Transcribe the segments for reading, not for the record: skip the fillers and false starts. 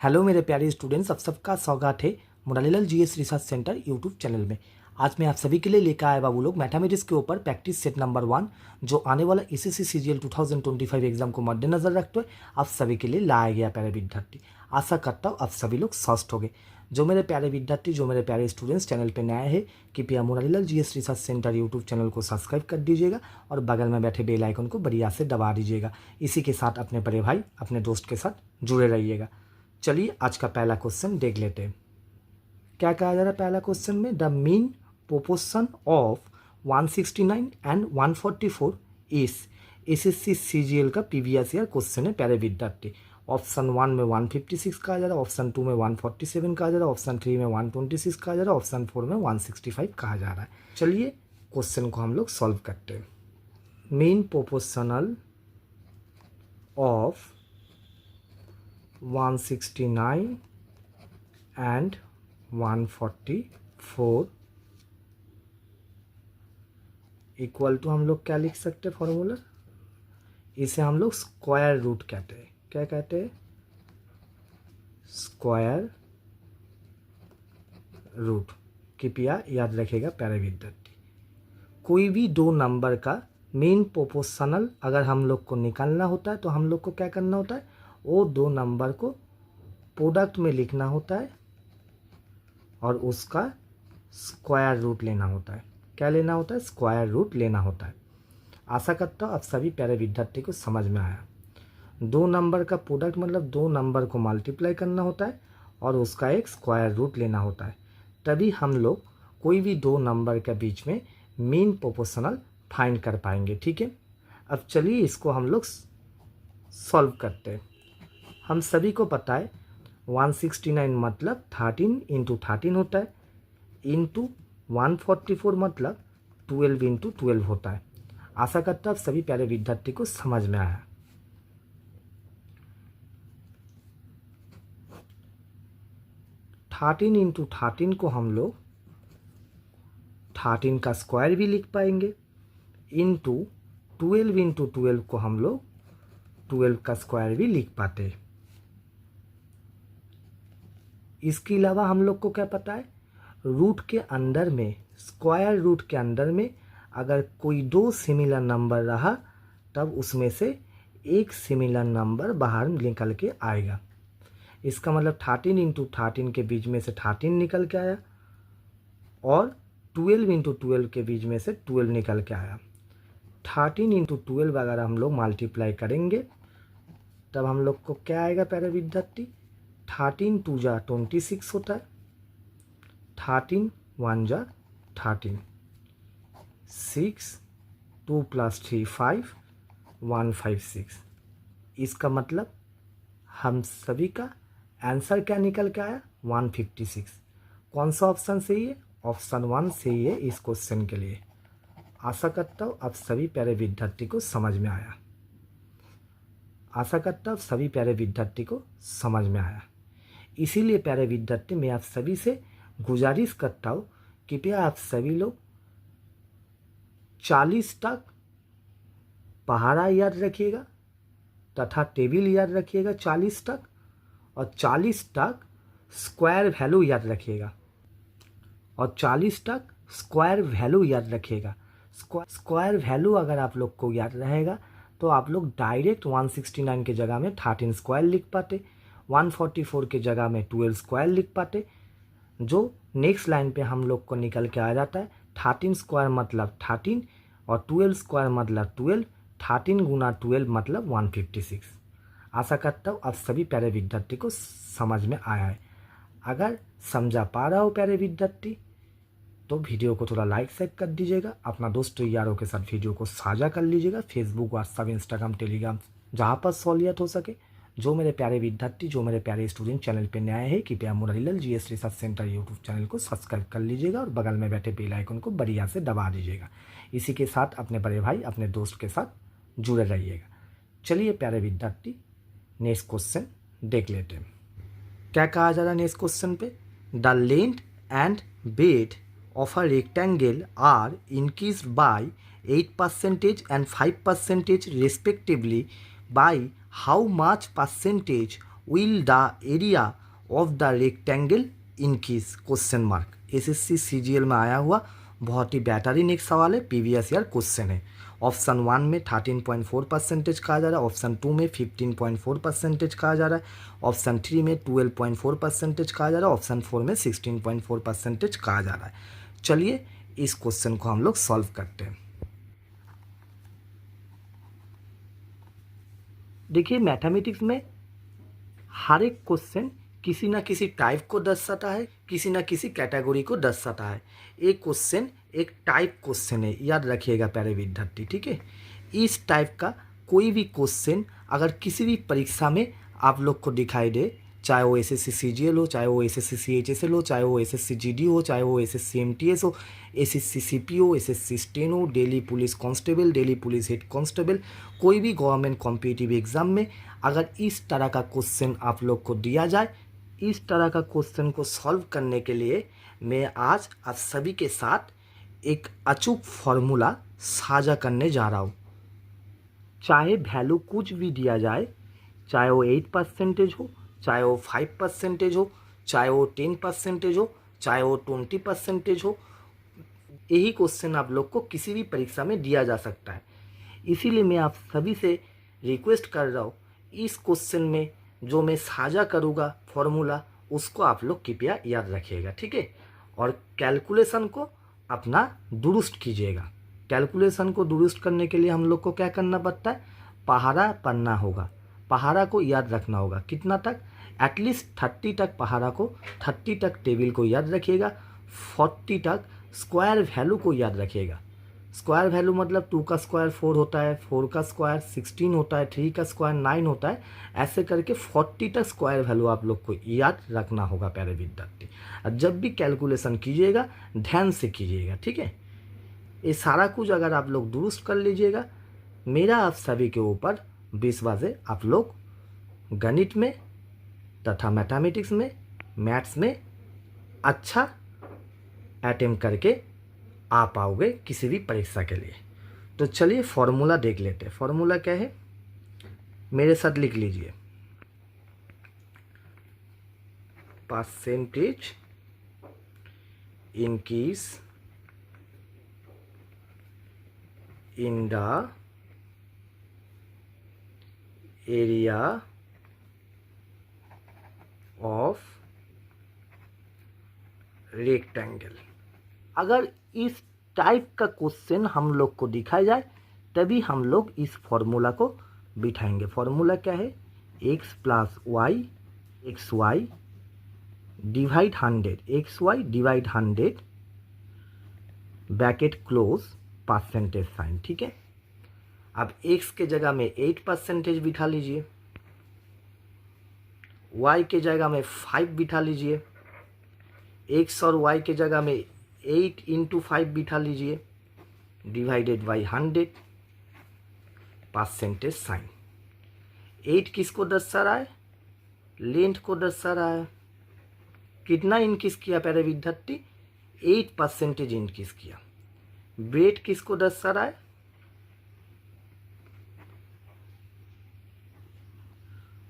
Hello मेरे प्यारे students, आप सबका स्वागत है Moralilal GS research centre YouTube channel में। आज मैं आप सभी के लिए लेकर आया बाबू लोग मैथमेटिक्स के ऊपर प्रैक्टिस सेट नंबर 1, जो आने वाला एसएससी सीजीएल 2025 एग्जाम को मद्देनजर रखते हुए आप सभी के लिए लाया गया। प्यारे विद्यार्थी, आशा करता हूँ आप सभी लोग स्वस्थ हो गए। जो मेरे प्यारे विद्यार्थी, जो मेरे प्यारे स्टूडेंट्स चैनल पर नए हैं, कृपया Moralilal GS research centre YouTube channel को सब्सक्राइब कर दीजिएगा और बगल में बैठे बेल आइकन को बढ़िया से दबा दीजिएगा। इसी के साथ अपने बड़े भाई, अपने दोस्त के साथ जुड़े रहिएगा। चलिए आज का पहला क्वेश्चन देख लेते हैं। क्या कहा जा रहा है पहला क्वेश्चन में? The mean proportion of 169 and 144 is SSC CGL का प्रीवियस ईयर क्वेश्चन है प्यारे विद्यार्थी। ऑप्शन 1 में 156 कहा जा रहा है, ऑप्शन 2 में 147 कहा जा रहा है, ऑप्शन 3 में 126 कहा जा रहा है, ऑप्शन 4 में 165 कहा जा रहा है। चलिए क्वेश्चन को हम लोग सॉल्व करते हैं। Mean proportional of 169 and 144 equal to हम लोग क्या लिख सकते हैं फॉर्मूला? इसे हम लोग स्क्वायर रूट कहते हैं। क्या कहते हैं? Square root. कृपया याद रखिएगा प्यारे विद्यार्थी, कोई भी दो नंबर का मीन प्रोपोर्शनल अगर हम लोग को निकालना होता है तो हम लोग को क्या करना होता है? वो दो नंबर को प्रोडक्ट में लिखना होता है और उसका स्क्वायर रूट लेना होता है। क्या लेना होता है? स्क्वायर रूट लेना होता है। आशा करता हूँ आप सभी प्यारे विद्यार्थी को समझ में आया। दो नंबर का प्रोडक्ट मतलब दो नंबर को मल्टीप्लाई करना होता है और उसका एक स्क्वायर रूट लेना होता है, तभी हम लोग कोई भी दो नंबर के बीच में मीन प्रोपोर्शनल फाइंड कर पाएंगे। ठीक है, अब चलिए इसको हम लोग सॉल्व करते हैं। हम सभी को पता है 169 मतलब 13 इंटू 13 होता है, इंटू 144 मतलब 12 इंटू 12 होता है। आशा करता हूँ आप सभी प्यारे विद्यार्थी को समझ में आया। थर्टीन इंटू 13 को हम लोग 13 का स्क्वायर भी लिख पाएंगे, इंटू 12 इंटू 12 को हम लोग 12 का स्क्वायर भी लिख पाते हैं। इसके अलावा हम लोग को क्या पता है? रूट के अंदर में, स्क्वायर रूट के अंदर में अगर कोई दो सिमिलर नंबर रहा तब उसमें से एक सिमिलर नंबर बाहर निकल के आएगा। इसका मतलब 13 इंटू 13 के बीच में से 13 निकल के आया और 12 इंटू 12 के बीच में से 12 निकल के आया। 13 इंटू 12 अगर हम लोग मल्टीप्लाई करेंगे तब हम लोग को क्या आएगा प्यारे विद्यार्थी? 13 2 जा 26 होता है, 13 1 जा 13, 6 2 + 3 5 156। इसका मतलब हम सभी का आंसर क्या निकल के आया? 156। कौन सा ऑप्शन सही है? ऑप्शन 1 सही है इस क्वेश्चन के लिए। आशा करता हूँ आप सभी प्यारे विद्यार्थी को समझ में आया। आशा करता हूँ सभी प्यारे विद्यार्थी को समझ में आया। इसीलिए प्यारे विद्यार्थी मैं आप सभी से गुजारिश करता हूँ, कृपया आप सभी लोग 40 तक पहाड़ा याद रखिएगा तथा टेबल याद रखिएगा 40 तक, और 40 तक स्क्वायर वैल्यू याद रखिएगा, और 40 तक स्क्वायर वैल्यू याद रखिएगा। स्क्वायर वैल्यू अगर आप लोग को याद रहेगा तो आप लोग डायरेक्ट 169 के जगह में 13 स्क्वायर लिख पाते, 144 के जगह में 12 स्क्वायर लिख पाते। जो नेक्स्ट लाइन पे हम लोग को निकल के आ जाता है 13 स्क्वायर मतलब 13 और 12 स्क्वायर मतलब 12, 13 गुना 12 मतलब 156। आशा करता हूँ आप सभी प्यारे विद्यार्थी को समझ में आया है। अगर समझा पा रहा हो प्यारे विद्यार्थी तो वीडियो को थोड़ा लाइक शेयर कर दीजिएगा, अपना दोस्तों यारों के साथ वीडियो को साझा कर लीजिएगा, फेसबुक व्हाट्सएप इंस्टाग्राम टेलीग्राम जहाँ पर सहूलियत हो सके। जो मेरे प्यारे विद्यार्थी, जो मेरे प्यारे स्टूडेंट चैनल पे नए हैं, कृपया Moralilal GS research centre YouTube channel को सब्सक्राइब कर लीजिएगा और बगल में बैठे बेल आइकन को बढ़िया से दबा दीजिएगा। इसी के साथ अपने बड़े भाई, अपने दोस्त के साथ जुड़े रहिएगा। चलिए प्यारे विद्यार्थी नेक्स्ट क्वेश्चन देख लेते हैं। क्या कहा जा रहा है नेक्स्ट क्वेश्चन पे? The length and breadth of a rectangle are increased by 8% and 5% respectively by how much percentage will the area of the rectangle increase question mark. SSC CGL में आया हुआ बहुत ही बेहतरीन एक सवाल है, प्रीवियस ईयर क्वेश्चन है। ऑप्शन 1 में 13.4% कहा जा रहा है, ऑप्शन 2 में 15.4% कहा जा रहा है, ऑप्शन 3 में 12.4% कहा जा रहा है, ऑप्शन 4 में 16.4% कहा जा रहा है। चलिए इस क्वेश्चन को हम लोग सॉल्व करते हैं। देखिए मैथमेटिक्स में हर एक क्वेश्चन किसी ना किसी टाइप को दर्शाता है, किसी ना किसी कैटेगरी को दर्शाता है। एक क्वेश्चन एक टाइप क्वेश्चन है, याद रखिएगा प्यारे विद्यार्थी, ठीक है। इस टाइप का कोई भी क्वेश्चन अगर किसी भी परीक्षा में आप लोग को दिखाई दे, चाहे वो एसएससी सीजीएल हो, चाहे वो एसएससी सीएचएसएल हो, चाहे वो एसएससी जीडी हो, चाहे वो एसएससी एमटीएस हो, एसएससी सीपीओ, एसएससी स्टेनो हो, Delhi police constable, Delhi police head constable, कोई भी गवर्नमेंट कॉम्पिटिटिव एग्जाम में अगर इस तरह का क्वेश्चन आप लोग को दिया जाए, इस तरह का क्वेश्चन को सॉल्व करने के लिए मैं आज आप सभी के साथ एक अचूक फॉर्मूला साझा करने जा रहा हूँ। चाहे वैल्यू कुछ भी दिया जाए, चाहे वो 8% हो, चाहे वो 5% हो, चाहे वो 10% हो, चाहे वो 20% हो, यही क्वेश्चन आप लोग को किसी भी परीक्षा में दिया जा सकता है। इसीलिए मैं आप सभी से रिक्वेस्ट कर रहा हूँ, इस क्वेश्चन में जो मैं साझा करूँगा फॉर्मूला, उसको आप लोग कृपया याद रखिएगा, ठीक है। और कैलकुलेशन को अपना दुरुस्त कीजिएगा। कैलकुलेशन को दुरुस्त करने के लिए हम लोग को क्या करना पड़ता है, पहाड़ा पढ़ना होगा, पहाड़ा को याद रखना होगा। कितना तक, एटलीस्ट 30 तक पहाड़ा को, 30 तक टेबल को याद रखिएगा, 40 तक स्क्वायर वैल्यू को याद रखिएगा। स्क्वायर वैल्यू मतलब 2 का स्क्वायर 4 होता है, 4 का स्क्वायर 16 होता है, 3 का स्क्वायर 9 होता है। ऐसे करके 40 तक स्क्वायर वैल्यू आप लोग को याद रखना होगा प्यारे विद्यार्थी। और जब भी कैलकुलेशन कीजिएगा ध्यान से कीजिएगा, ठीक है। ये सारा कुछ अगर आप लोग दुरुस्त कर लीजिएगा, मेरा आप सभी के ऊपर विश्वास है, आप लोग गणित में तथा मैथमेटिक्स में, मैथ्स में अच्छा अटेम्प्ट करके आ पाओगे किसी भी परीक्षा के लिए। तो चलिए फॉर्मूला देख लेते हैं। फॉर्मूला क्या है, मेरे साथ लिख लीजिए। Percentage increase in the area of rectangle. अगर इस टाइप का क्वेश्चन हम लोग को दिखाया जाए तभी हम लोग इस फॉर्मूला को बिठाएंगे। फॉर्मूला क्या है, x plus y x y divide 100, x y divide 100 bracket close percentage sign, ठीक है। अब x के जगह में 8% बिठा लीजिए, y के जगह में 5 बिठा लीजिए, x और y के जगह में 8 × 5 बिठा लीजिए, डिवाइडेड बाई 100 परसेंटेज साइन। 8 किसको दर्शा रहा है, लेंथ को दर्शा रहा है। कितना इंक्रीज किया प्यारे विद्यार्थी, 8% इंक्रीज किया। वेट किसको दर्शा रहा है,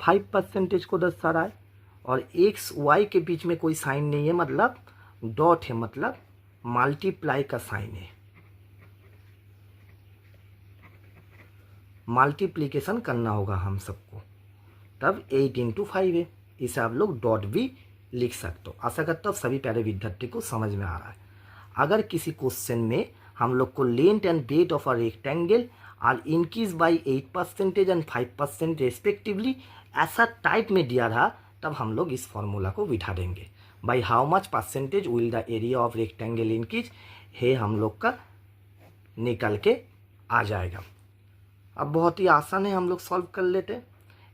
5% को दर्शा रहा है। और एक्स वाई के बीच में कोई साइन नहीं है, मतलब डॉट है, मतलब मल्टीप्लाई का साइन है, मल्टीप्लिकेशन करना होगा हम सबको, तब 8 × 5 है। इसे आप लोग डॉट भी लिख सकते हो। आशा करता हूँ सभी प्यारे विद्यार्थी को समझ में आ रहा है। अगर किसी क्वेश्चन में हम लोग को length and breadth of a rectangle are increase by 8% and 5% respectively, ऐसा टाइप में दिया रहा, तब हम लोग इस फॉर्मूला को बिठा देंगे। By how much percentage will the area of rectangle increase, है हम लोग का निकल के आ जाएगा। अब बहुत ही आसान है, हम लोग सॉल्व कर लेते हैं।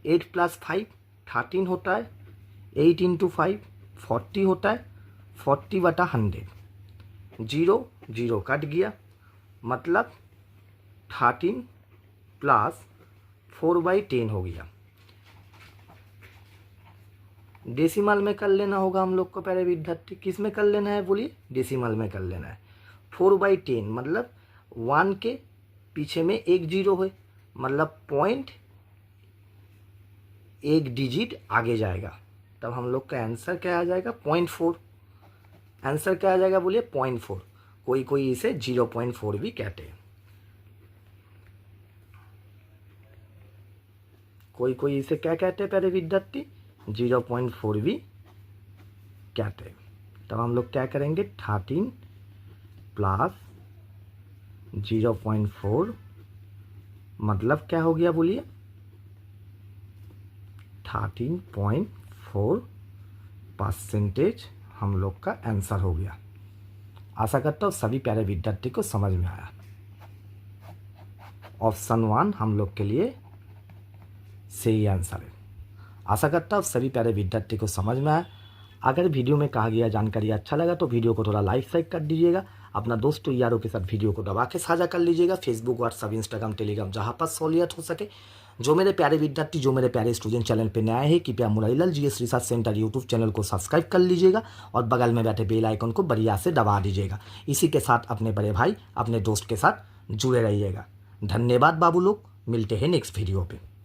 8 + 5 13 होता है, 8 × 5 40 होता है, 40/100, 0 0 कट गया, मतलब 13 + 4/10 हो गया। डेसिमल में कर लेना होगा हम लोग को प्यारे विद्यार्थी। किस में कर लेना है बोलिए, डेसिमल में कर लेना है। 4/10 मतलब 1 के पीछे में एक 0 है, मतलब एक डिजिट आगे जाएगा, तब हम लोग का आंसर क्या आ जाएगा 0.4। आंसर क्या आ जाएगा बोलिए 0.4। कोई कोई इसे 0.4 भी कहते हैं, कोई कोई इसे क्या कहते हैं प्यारे विद्यार्थी 0.4 भी कहते हैं। तब हम लोग क्या करेंगे 13 प्लस 0.4 मतलब क्या हो गया बोलिए 13.4% हम लोग का आंसर हो गया। आशा करता हूँ सभी प्यारे विद्यार्थी को समझ में आया। ऑप्शन 1 हम लोग के लिए सही आंसर है। आशा करता हूँ सभी प्यारे विद्यार्थी को समझ में आया। अगर वीडियो में कहा गया जानकारी अच्छा लगा तो वीडियो को थोड़ा लाइक शेयर कर दीजिएगा। अपना दोस्तों यारों के साथ वीडियो को दबा के साझा कर लीजिएगा। फेसबुक, व्हाट्सअप, इंस्टाग्राम, टेलीग्राम जहाँ पर सहूलियत हो सके। जो मेरे प्यारे विद्यार्थी, जो मेरे प्यारे स्टूडेंट चैनल पे नए हैं, कृपया Murlilal GS research centre YouTube channel को सब्सक्राइब कर लीजिएगा और बगल में बैठे बेल आइकन को बढ़िया से दबा दीजिएगा। इसी के साथ अपने बड़े भाई, अपने दोस्त के साथ जुड़े रहिएगा। धन्यवाद बाबू लोग, मिलते हैं नेक्स्ट वीडियो पे।